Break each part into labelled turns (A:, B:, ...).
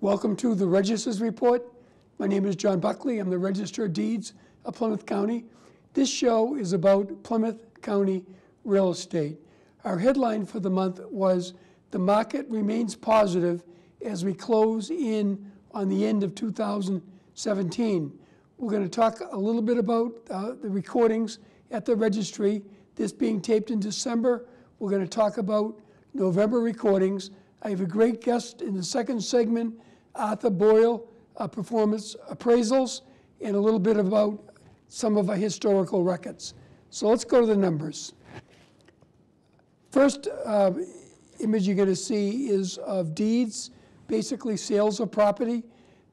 A: Welcome to the Register's Report. My name is John Buckley. I'm the Register of Deeds of Plymouth County. This show is about Plymouth County real estate. Our headline for the month was "The Market Remains Positive as we close in on the end of 2017. We're going to talk a little bit about the recordings at the registry. This being taped in December. We're going to talk about November recordings. I have a great guest in the second segment, Arthur Boyle of Performance Appraisals, and a little bit about some of our historical records. So let's go to the numbers. First image you're going to see is of deeds, basically sales of property.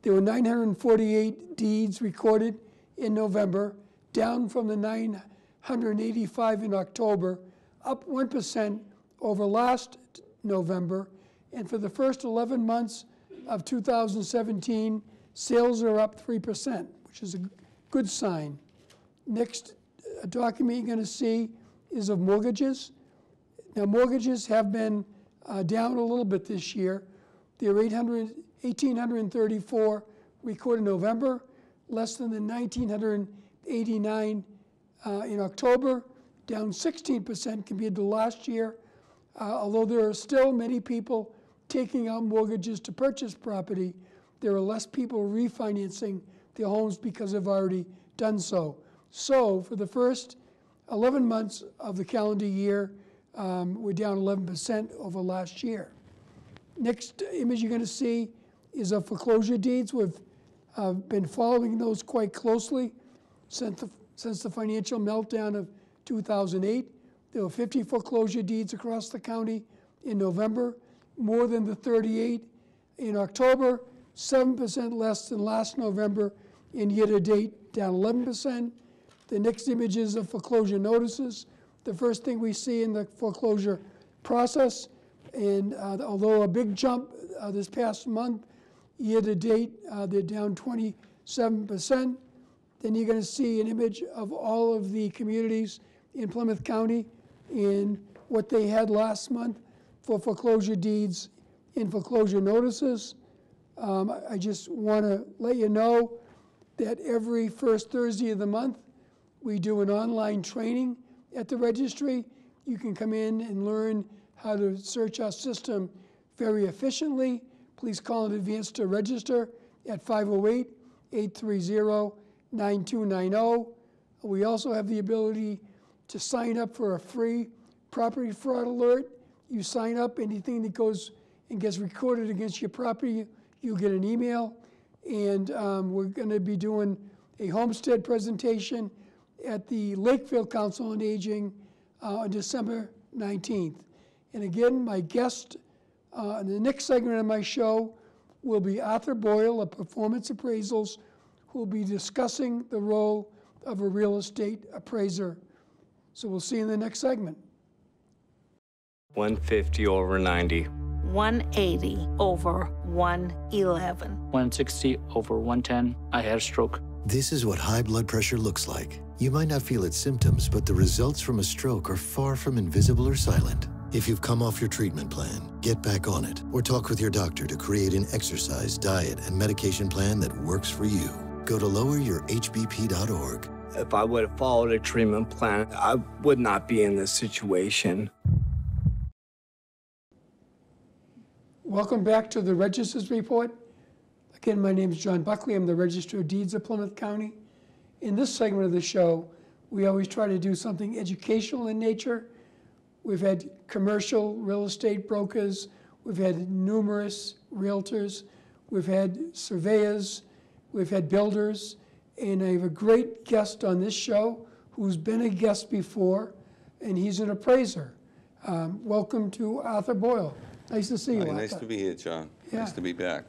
A: There were 948 deeds recorded in November, down from the 985 in October, up 1% over last November. And for the first 11 months of 2017, sales are up 3%, which is a good sign. Next document you're going to see is of mortgages. Now, mortgages have been down a little bit this year. There are 1,834 recorded in November, less than the 1,989 in October, down 16% compared to last year. Although there are still many people taking out mortgages to purchase property, there are less people refinancing their homes because they've already done so. So for the first 11 months of the calendar year, we're down 11% over last year. Next image you're going to see is of foreclosure deeds. We've been following those quite closely since the financial meltdown of 2008. There were 50 foreclosure deeds across the county in November, more than the 38 in October, 7% less than last November, and year-to-date down 11%. The next image is of foreclosure notices, the first thing we see in the foreclosure process. And although a big jump this past month, year-to-date, they're down 27%. Then you're going to see an image of all of the communities in Plymouth County and what they had last month for foreclosure deeds and foreclosure notices. I just want to let you know that every first Thursday of the month, we do an online training at the registry. You can come in and learn how to search our system very efficiently. Please call in advance to register at 508-830-9290. We also have the ability to sign up for a free property fraud alert. You sign up, anything that goes and gets recorded against your property, you'll get an email. And we're going to be doing a homestead presentation at the Lakeville Council on Aging on December 19th. And again, my guest in the next segment of my show will be Arthur Boyle of Performance Appraisals, who will be discussing the role of a real estate appraiser. So we'll see you in the next segment.
B: 150 over 90.
C: 180 over 111.
D: 160 over 110. I had a stroke.
E: This is what high blood pressure looks like. You might not feel its symptoms, but the results from a stroke are far from invisible or silent. If you've come off your treatment plan, get back on it, or talk with your doctor to create an exercise, diet, and medication plan that works for you. Go to loweryourhbp.org.
B: If I would have followed a treatment plan, I would not be in this situation.
A: Welcome back to the Register's Report. Again, my name is John Buckley. I'm the Register of Deeds of Plymouth County. In this segment of the show, we always try to do something educational in nature. We've had commercial real estate brokers. We've had numerous realtors. We've had surveyors. We've had builders. And I have a great guest on this show who's been a guest before, and he's an appraiser. Welcome to Arthur Boyle. Nice to see you, Arthur.
F: Nice to be here, John.
A: Yeah.
F: Nice to be back.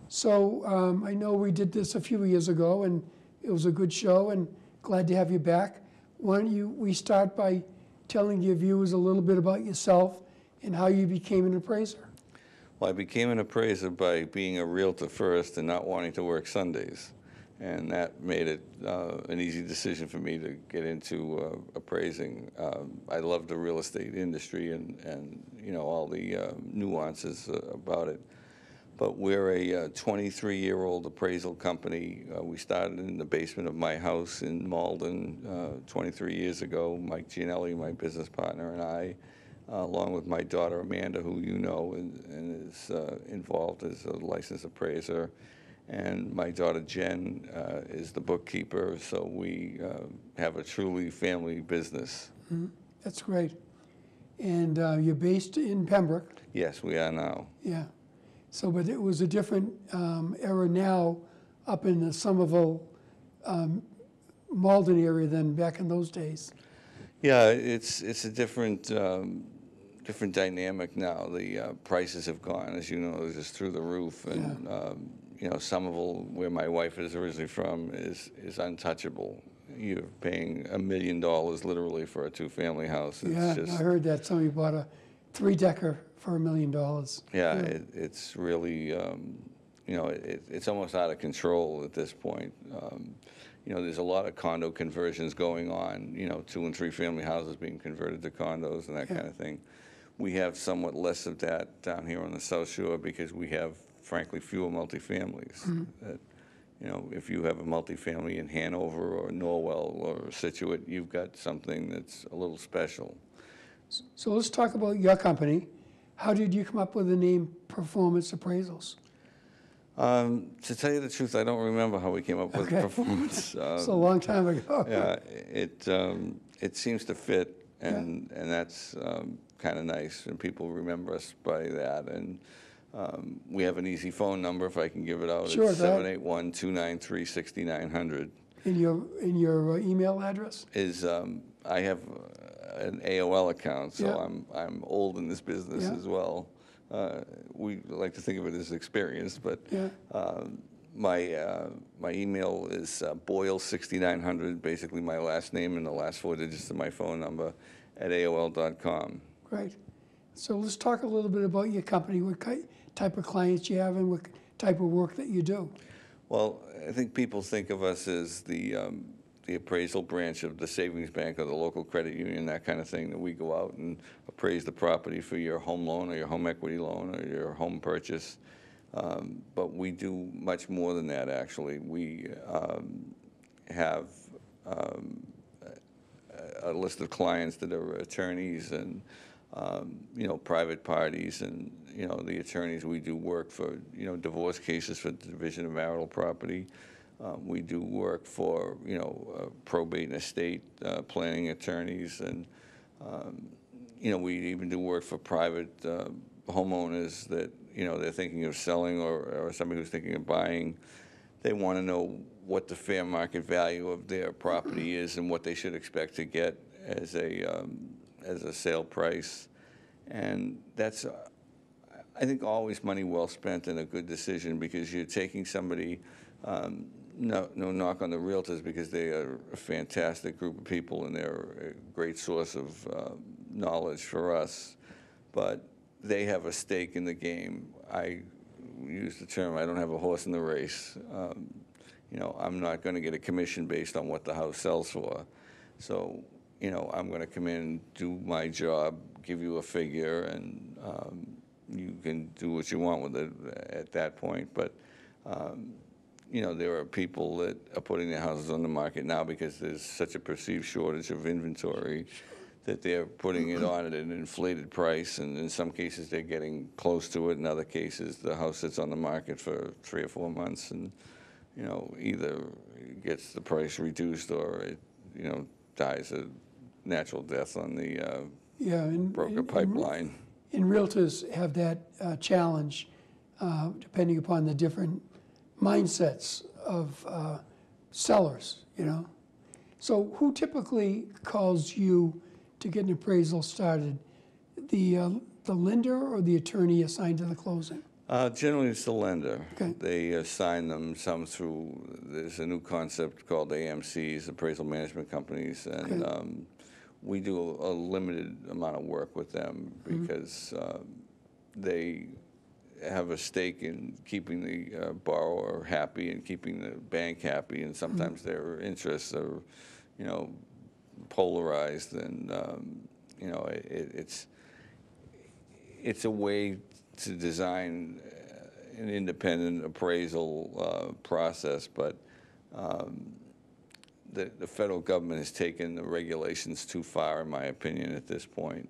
A: So I know we did this a few years ago, and it was a good show, and glad to have you back. Why don't we start by telling your viewers a little bit about yourself and how you became an appraiser?
F: Well, I became an appraiser by being a realtor first and not wanting to work Sundays. And that made it an easy decision for me to get into appraising. I love the real estate industry and you know, all the nuances about it. But we're a 23-year-old appraisal company. We started in the basement of my house in Malden 23 years ago. Mike Gianelli, my business partner, and I, along with my daughter Amanda, who you know and is involved as a licensed appraiser, and my daughter Jen is the bookkeeper. So we have a truly family business.
A: Mm-hmm. That's great. And you're based in Pembroke?
F: Yes, we are now.
A: Yeah. So, but it was a different era now up in the Somerville, Malden area than back in those days.
F: Yeah, it's a different different dynamic now. The prices have gone, as you know, just through the roof, and you know, Somerville, where my wife is originally from, is untouchable. You're paying $1 million literally for a two-family house. It's
A: Yeah,
F: just,
A: I heard that somebody bought a 3-decker for $1 million.
F: yeah, it's really, you know, it's almost out of control at this point. You know, there's a lot of condo conversions going on, you know, 2- and 3-family houses being converted to condos and that kind of thing. We have somewhat less of that down here on the South Shore because we have, frankly, fewer multifamilies. That, you know, if you have a multifamily in Hanover or Norwell or Situate, you've got something that's a little special.
A: So let's talk about your company. How did you come up with the name Performance Appraisals?
F: To tell you the truth, I don't remember how we came up with performance.
A: It's a long time ago.
F: Yeah, it seems to fit, and that's kind of nice, and people remember us by that. And we have an easy phone number, if I can give it out.
A: Sure,
F: it's 781-293-6900.
A: In your email address?
F: Is I have an AOL account, so
A: Yeah.
F: I'm old in this business
A: Yeah.
F: as well. We like to think of it as experience, but
A: Yeah.
F: my email is Boyle6900, basically my last name and the last 4 digits of my phone number, at AOL.com.
A: Great. So let's talk a little bit about your company, what type of clients you have and what type of work that you do.
F: Well, I think people think of us as the appraisal branch of the savings bank or the local credit union, that kind of thing, that we go out and appraise the property for your home loan or your home equity loan or your home purchase. But we do much more than that, actually. We have a list of clients that are attorneys and you know, private parties, and you know, the attorneys. We do work for, you know, divorce cases for the division of marital property. We do work for, you know, probate and estate planning attorneys, and you know, we even do work for private homeowners that, you know, they're thinking of selling, or somebody who's thinking of buying. They want to know what the fair market value of their property is and what they should expect to get as a sale price. And that's, I think, always money well spent and a good decision, because you're taking somebody, no knock on the realtors, because they are a fantastic group of people and they're a great source of knowledge for us, but they have a stake in the game. I use the term, I don't have a horse in the race. You know, I'm not going to get a commission based on what the house sells for. So, you know, I'm going to come in, do my job, give you a figure, and you can do what you want with it at that point. But, you know, there are people that are putting their houses on the market now because there's such a perceived shortage of inventory that they're putting it on at an inflated price, and in some cases they're getting close to it. In other cases, the house sits on the market for 3 or 4 months, and you know, either it gets the price reduced or it, you know, dies a natural death on the broker pipeline.
A: And realtors have that challenge, depending upon the different mindsets of sellers, you know. So who typically calls you to get an appraisal started? The lender or the attorney assigned to the closing?
F: Generally, it's the lender.
A: Okay.
F: They assign them some through, there's a new concept called AMCs, appraisal management companies, and
A: Okay.
F: We do a limited amount of work with them because they have a stake in keeping the borrower happy and keeping the bank happy, and sometimes their interests are, you know, polarized, and you know, it's a way to design an independent appraisal process, but the federal government has taken the regulations too far, in my opinion, at this point.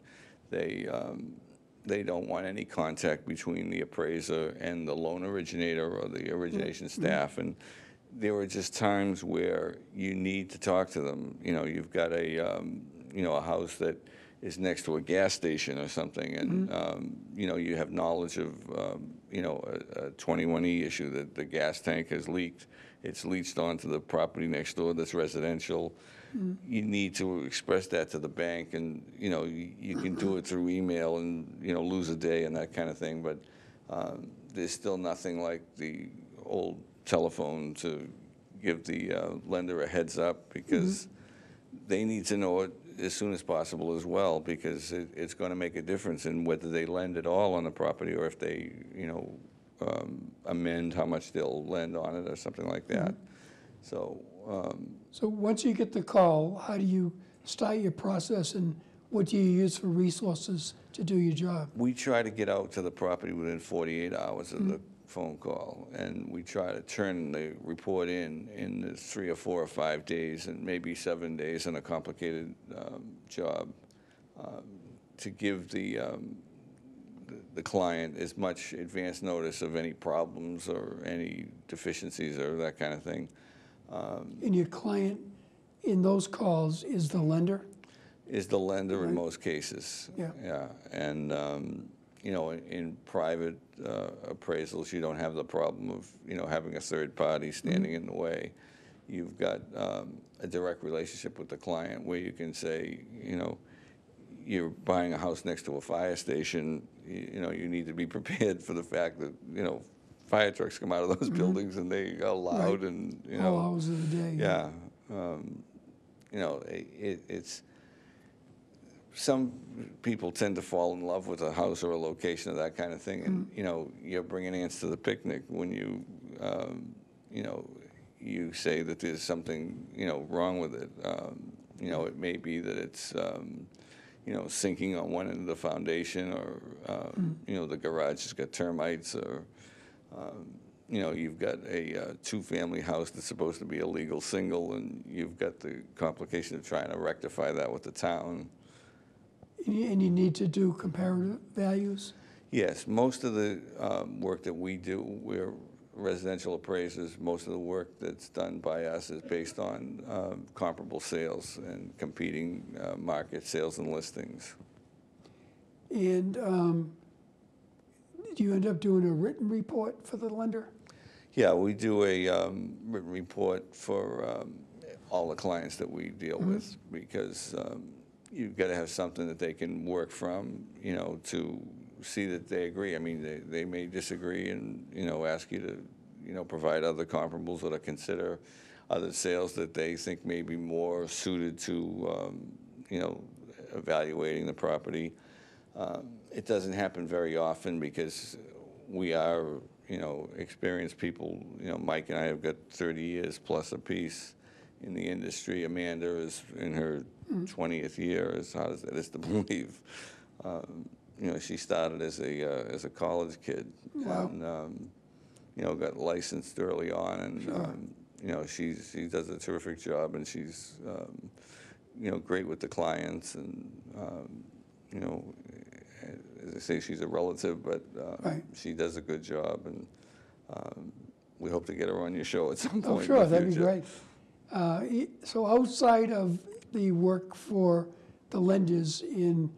F: They don't want any contact between the appraiser and the loan originator or the origination staff, and there are just times where you need to talk to them. You know, you've got a house that is next to a gas station or something, and you have knowledge of a 21E issue that the gas tank has leaked. It's leached onto the property next door that's residential. You need to express that to the bank, and you can do it through email and lose a day and that kind of thing. But there's still nothing like the old telephone to give the lender a heads up, because they need to know it as soon as possible as well, because it's going to make a difference in whether they lend at all on the property, or if they amend how much they'll lend on it or something like that. So
A: once you get the call, how do you start your process, and what do you use for resources to do your job?
F: we try to get out to the property within 48 hours of the phone call, and we try to turn the report in the 3 or 4 or 5 days, and maybe 7 days in a complicated job, to give the client as much advance notice of any problems or any deficiencies or that kind of thing.
A: And your client in those calls is the lender?
F: Is the lender in most cases.
A: Yeah.
F: And in private appraisals, you don't have the problem of having a third party standing in the way. You've got a direct relationship with the client, where you can say, you're buying a house next to a fire station. You need to be prepared for the fact that fire trucks come out of those buildings, and they are loud, and
A: all hours of the day.
F: Yeah. It's some people tend to fall in love with a house or a location or that kind of thing, and you're bringing ants to the picnic when you you say that there's something wrong with it. It may be that it's sinking on one end of the foundation, or the garage has got termites, or you've got a two-family house that's supposed to be a legal single, and you've got the complication of trying to rectify that with the town.
A: And you need to do comparative values?
F: Yes, most of the work that we do, we're residential appraisers. Most of the work that's done by us is based on comparable sales and competing market sales and listings.
A: And do you end up doing a written report for the lender?
F: Yeah, we do a written report for all the clients that we deal with, because you've got to have something that they can work from, to see that they agree. I mean, they may disagree and, ask you to, provide other comparables, or to consider other sales that they think may be more suited to, evaluating the property. It doesn't happen very often, because we are, experienced people. Mike and I have got 30 years plus apiece in the industry. Amanda is in her 20th year, as hard as that is to believe. She started as a college kid.
A: Wow.
F: And got licensed early on, and she does a terrific job, and she's great with the clients, and as I say, she's a relative, but she does a good job, and we hope to get her on your show at some point.
A: Oh, sure,
F: in the
A: that'd be
F: future.
A: great. So outside of the work for the lenders in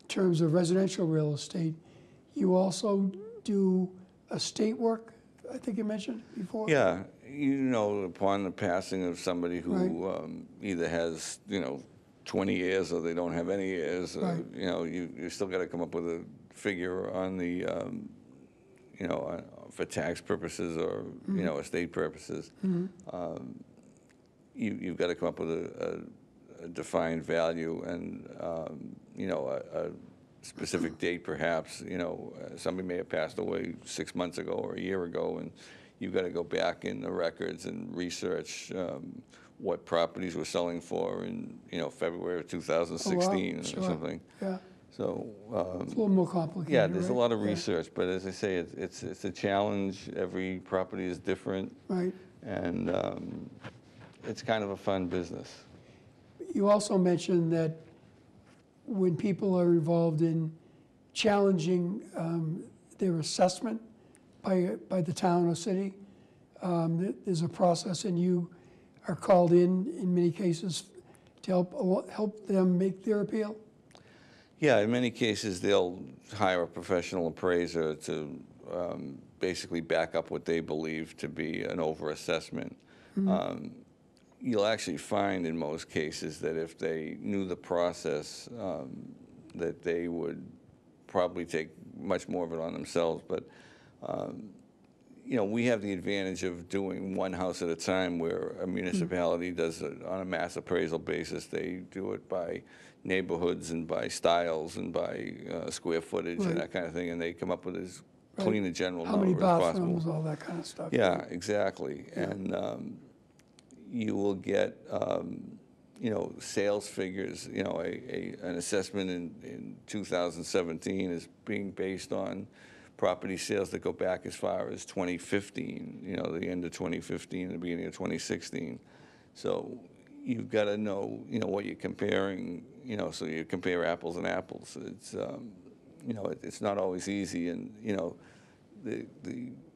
A: terms of residential real estate, you also do estate work, I think you mentioned before?
F: Yeah, upon the passing of somebody who either has, 20 heirs, or they don't have any heirs, you still got to come up with a figure on the, for tax purposes, or, estate purposes. You've got to come up with a defined value, and, a specific date perhaps. Somebody may have passed away 6 months ago or a year ago, and you've got to go back in the records and research what properties were selling for in February of 2016 or something.
A: Yeah.
F: So,
A: It's a little more complicated,
F: yeah, there's a
A: right?
F: lot of
A: Yeah.
F: research, but as I say, it's a challenge. Every property is different,
A: Right.
F: and it's kind of a fun business.
A: You also mentioned that when people are involved in challenging their assessment by the town or city, there's a process, and you are called in many cases to help them make their appeal?
F: Yeah, in many cases, they'll hire a professional appraiser to basically back up what they believe to be an overassessment. You'll actually find in most cases that if they knew the process, that they would probably take much more of it on themselves. But you know, we have the advantage of doing one house at a time, where a municipality does it on a mass appraisal basis. They do it by neighborhoods and by styles and by square footage
A: Right.
F: and that kind of thing, and they come up with as clean a general
A: How many
F: number as
A: bathrooms,
F: possible.
A: all that kind of stuff?
F: Yeah, exactly. And you will get, you know, sales figures. You know, an assessment in 2017 is being based on property sales that go back as far as 2015, you know, the end of 2015 and the beginning of 2016. So you've got to know, you know, what you're comparing, you know, so you compare apples and apples. It's, you know, it's not always easy, and, you know, the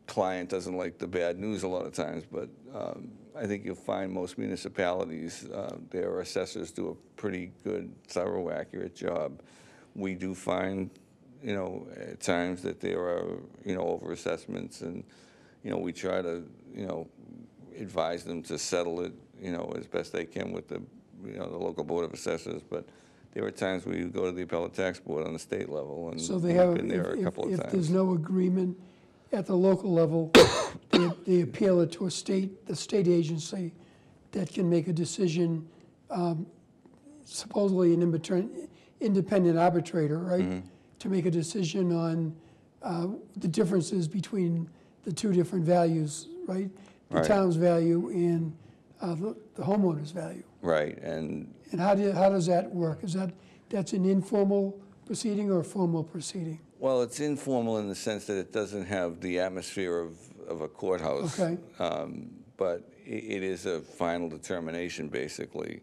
F: client doesn't like the bad news a lot of times, but I think you'll find most municipalities, their assessors do a pretty good, thorough, accurate job. We do find, you know, at times that there are, you know, overassessments, and, you know, we try to, you know, advise them to settle it, you know, as best they can with the, you know, the local board of assessors. But there are times where you go to the appellate tax board on the state level, and
A: So they
F: we've
A: have,
F: been there a couple of
A: if
F: times.
A: there's no agreement at the local level, they appeal it to the state agency that can make a decision, supposedly an independent arbitrator, right?
F: Mm-hmm.
A: To make a decision on the differences between the two different values, right? The
F: Right.
A: town's value and the homeowner's value.
F: Right, and
A: And how does that work? That's an informal proceeding or a formal proceeding?
F: well, it's informal in the sense that it doesn't have the atmosphere of a courthouse.
A: Okay.
F: But it is a final determination, basically.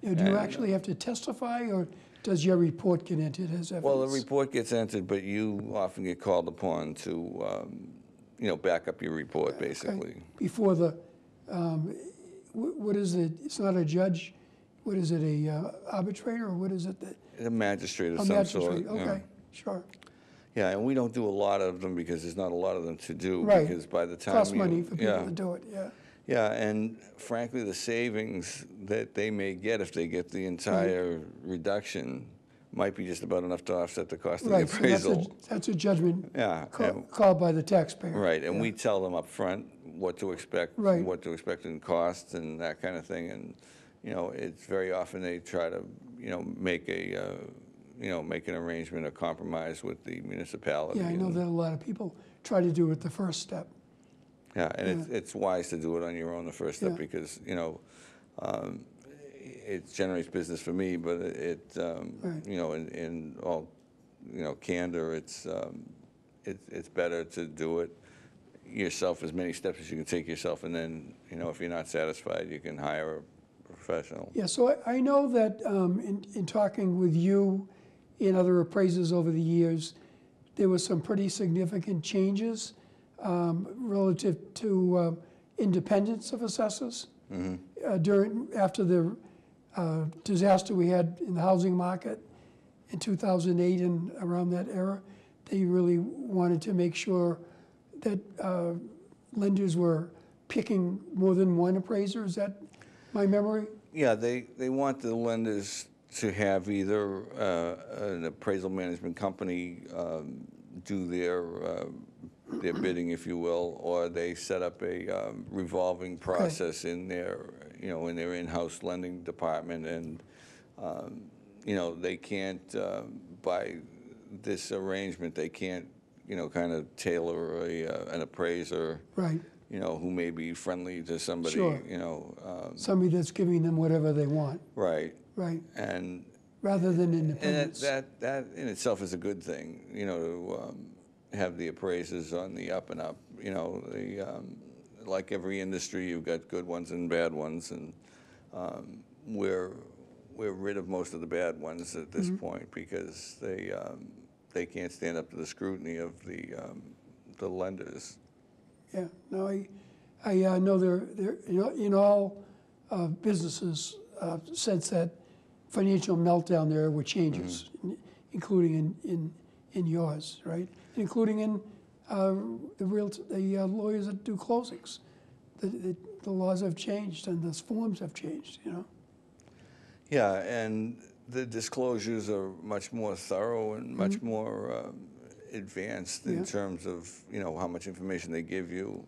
A: Now, do you
F: And,
A: actually have to testify, or does your report get entered as evidence?
F: Well, the report gets entered, but you often get called upon to, you know, back up your report,
A: Okay.
F: basically.
A: Before the, what is it? It's not a judge. What is it, a arbitrator, or what is it?
F: A magistrate of
A: A
F: some sort.
A: magistrate,
F: yeah.
A: okay, sure.
F: Yeah, and we don't do a lot of them because there's not a lot of them to do.
A: Right.
F: Because by the time
A: Costs
F: you,
A: money for people
F: yeah.
A: to do it, yeah.
F: Yeah, and frankly, the savings that they may get if they get the entire reduction might be just about enough to offset the cost of the
A: Right, so
F: appraisal.
A: that's a judgment
F: Yeah, and-
A: called by the taxpayer.
F: Right, and
A: yeah.
F: we tell them up front what to expect,
A: Right.
F: what to expect in costs and that kind of thing. And, you know, it's very often they try to, you know, make an arrangement, a compromise with the municipality.
A: Yeah, I know
F: and-
A: that a lot of people try to do it the first step.
F: Yeah, and it's wise to do it on your own the first step
A: Yeah.
F: because, you know, it generates business for me, but
A: Right.
F: you know, in all, you know, candor, it's better to do it yourself, as many steps as you can take yourself, and then, you know, if you're not satisfied, you can hire a professional.
A: Yeah, so I know that in talking with you and other appraisers over the years, there were some pretty significant changes relative to independence of assessors. After the disaster we had in the housing market in 2008 and around that era, they really wanted to make sure that lenders were picking more than one appraiser. Is that my memory?
F: Yeah, they want the lenders to have either an appraisal management company do their bidding, if you will, or they set up a revolving process in their, you know, in their in-house lending department, and you know, they can't by this arrangement, they can't, you know, kind of tailor an appraiser,
A: Right.
F: you know, who may be friendly to somebody,
A: Sure.
F: you know,
A: Somebody that's giving them whatever they want.
F: right.
A: Right.
F: And
A: rather than
F: And
A: independence.
F: that in itself is a good thing, you know, to have the appraisers on the up and up. You know, like every industry, you've got good ones and bad ones, and we're rid of most of the bad ones at this point because they can't stand up to the scrutiny of the lenders.
A: Yeah, no, I know there in all businesses sense that financial meltdown. There were changes, including in yours, right? Including in the lawyers that do closings. The laws have changed and the forms have changed, you know?
F: Yeah, and the disclosures are much more thorough and much more advanced in terms of, you know, how much information they give you.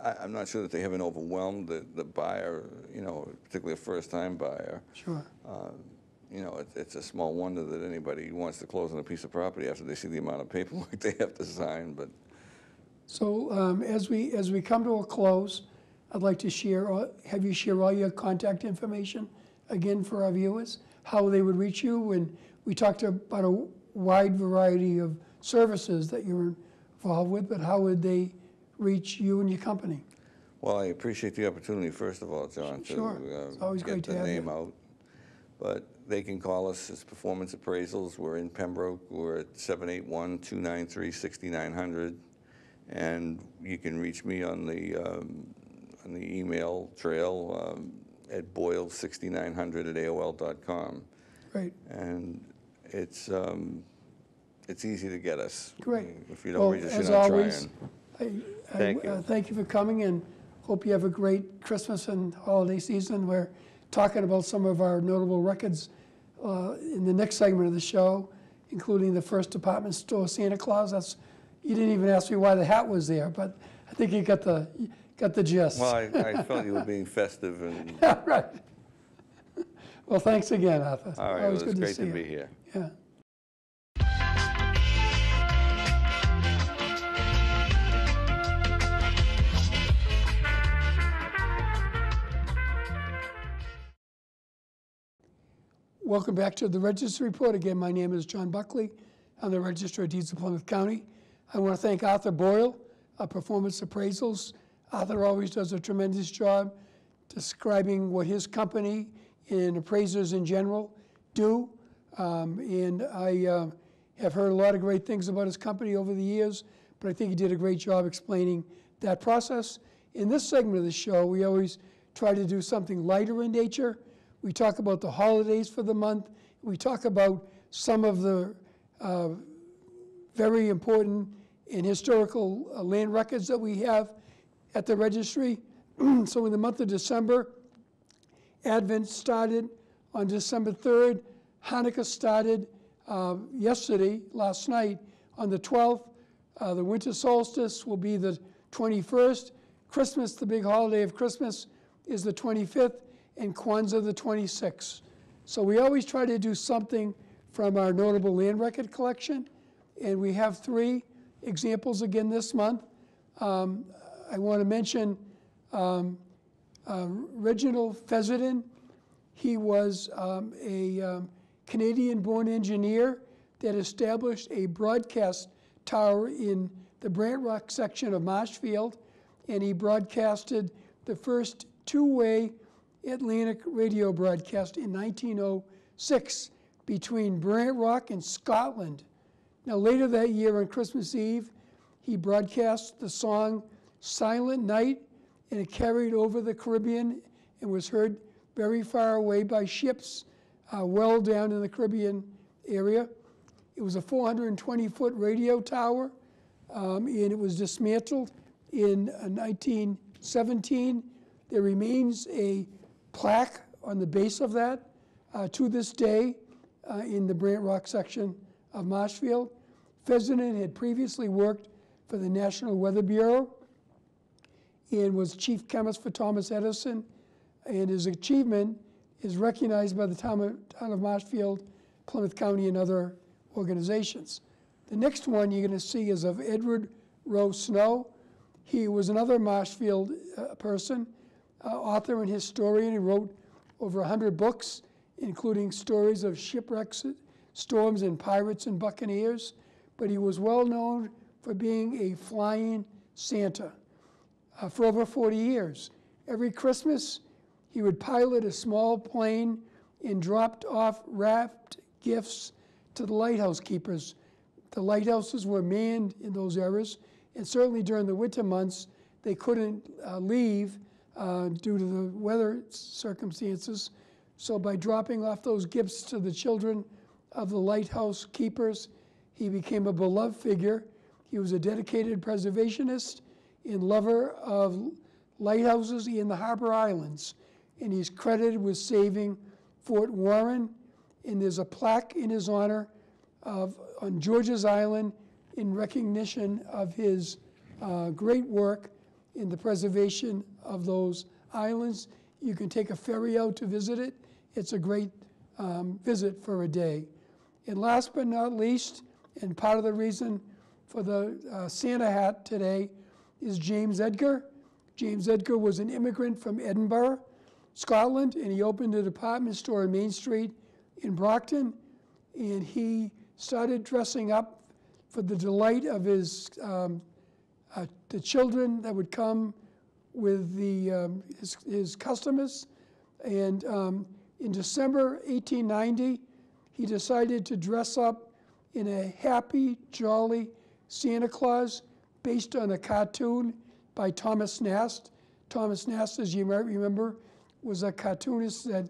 F: I'm not sure that they haven't overwhelmed the buyer, you know, particularly a first-time buyer.
A: Sure.
F: You know, it's a small wonder that anybody wants to close on a piece of property after they see the amount of paperwork they have to sign. But
A: So as we come to a close, I'd like to have you share all your contact information again for our viewers, how they would reach you. And we talked about a wide variety of services that you're involved with, but how would they reach you and your company?
F: well, I appreciate the opportunity, first of all, John,
A: Sure.
F: to
A: It's always
F: get
A: great to
F: the
A: have you.
F: name out. But they can call us. It's Performance Appraisals. We're in Pembroke. We're at 781-293-6900. And you can reach me on the email trail at boyle6900@aol.com.
A: Great.
F: And it's easy to get us.
A: Great.
F: If you don't reach us,
A: as
F: you're not
A: always,
F: trying.
A: Thank you for coming, and hope you have a great Christmas and holiday season. We're talking about some of our notable records in the next segment of the show, including the first department store Santa Claus. You didn't even ask me why the hat was there, but I think you got the gist.
F: Well, I felt you were being festive and.
A: Right. Well, thanks again, Arthur.
F: All right,
A: Always
F: well, it's
A: good
F: great
A: see
F: to be
A: you.
F: here.
A: Yeah. Welcome back to the Register Report. Again, my name is John Buckley. I'm the Register of Deeds of Plymouth County. I want to thank Arthur Boyle of Performance Appraisals. Arthur always does a tremendous job describing what his company and appraisers in general do. And I have heard a lot of great things about his company over the years, but I think he did a great job explaining that process. In this segment of the show, we always try to do something lighter in nature. We talk about the holidays for the month. We talk about some of the very important and historical land records that we have at the registry. So in the month of December, Advent started on December 3rd. Hanukkah started last night, on the 12th. The winter solstice will be the 21st. Christmas, the big holiday of Christmas, is the 25th, and Kwanzaa the 26th. So we always try to do something from our notable land record collection, and we have 3 examples again this month. I want to mention Reginald Fessenden. He was a Canadian-born engineer that established a broadcast tower in the Brant Rock section of Marshfield, and he broadcasted the first 2-way Atlantic radio broadcast in 1906 between Brant Rock and Scotland. Now later that year on Christmas Eve, he broadcast the song Silent Night, and it carried over the Caribbean and was heard very far away by ships well down in the Caribbean area. It was a 420-foot radio tower, and it was dismantled in 1917. There remains a plaque on the base of that to this day in the Brant Rock section of Marshfield. Fessenden had previously worked for the National Weather Bureau and was chief chemist for Thomas Edison, and his achievement is recognized by the town of Marshfield, Plymouth County, and other organizations. The next one you're going to see is of Edward Rowe Snow. He was another Marshfield person, author and historian. He wrote over 100 books, including stories of shipwrecks, storms, and pirates and buccaneers, but he was well known for being a flying Santa for over 40 years. Every Christmas, he would pilot a small plane and dropped off wrapped gifts to the lighthouse keepers. The lighthouses were manned in those eras, and certainly during the winter months, they couldn't leave due to the weather circumstances. So by dropping off those gifts to the children of the lighthouse keepers, he became a beloved figure. He was a dedicated preservationist and lover of lighthouses in the Harbor Islands, and he's credited with saving Fort Warren, and there's a plaque in his honor on George's Island in recognition of his great work in the preservation of those islands. You can take a ferry out to visit it. It's a great visit for a day. And last but not least, and part of the reason for the Santa hat today is James Edgar. James Edgar was an immigrant from Edinburgh, Scotland, and he opened a department store on Main Street in Brockton, and he started dressing up for the delight of his the children that would come with his customers. And in December 1890, he decided to dress up in a happy, jolly Santa Claus based on a cartoon by Thomas Nast. Thomas Nast, as you might remember, was a cartoonist that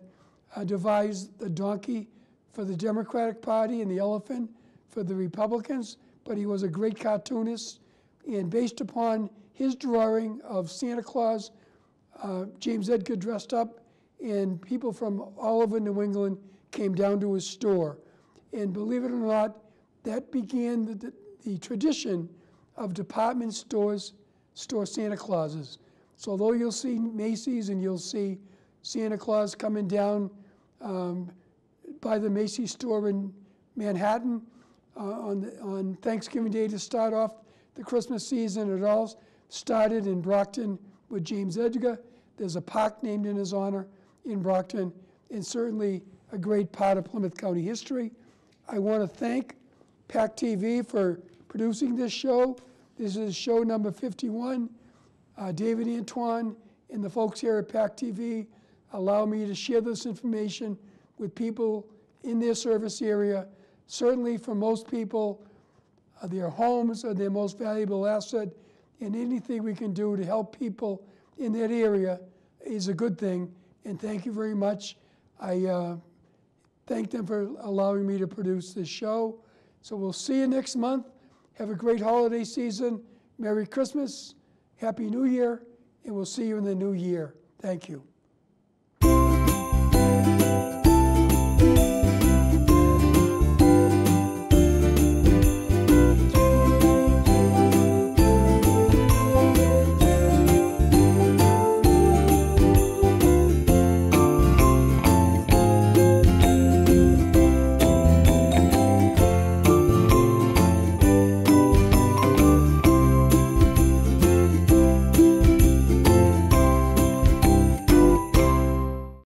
A: devised the donkey for the Democratic Party and the elephant for the Republicans, but he was a great cartoonist. And based upon his drawing of Santa Claus, James Edgar dressed up, and people from all over New England came down to his store. And believe it or not, that began the tradition of department stores store Santa Clauses. So although you'll see Macy's and you'll see Santa Claus coming down by the Macy's store in Manhattan on Thanksgiving Day to start off the Christmas season, it all started in Brockton with James Edgar. There's a park named in his honor in Brockton, and certainly a great part of Plymouth County history. I want to thank PAC TV for producing this show. This is show number 51. David Antoine and the folks here at PAC TV allow me to share this information with people in their service area. Certainly for most people, their homes are their most valuable asset, and anything we can do to help people in that area is a good thing, and thank you very much. I thank them for allowing me to produce this show. So we'll see you next month. Have a great holiday season. Merry Christmas, Happy New Year, and we'll see you in the new year. Thank you.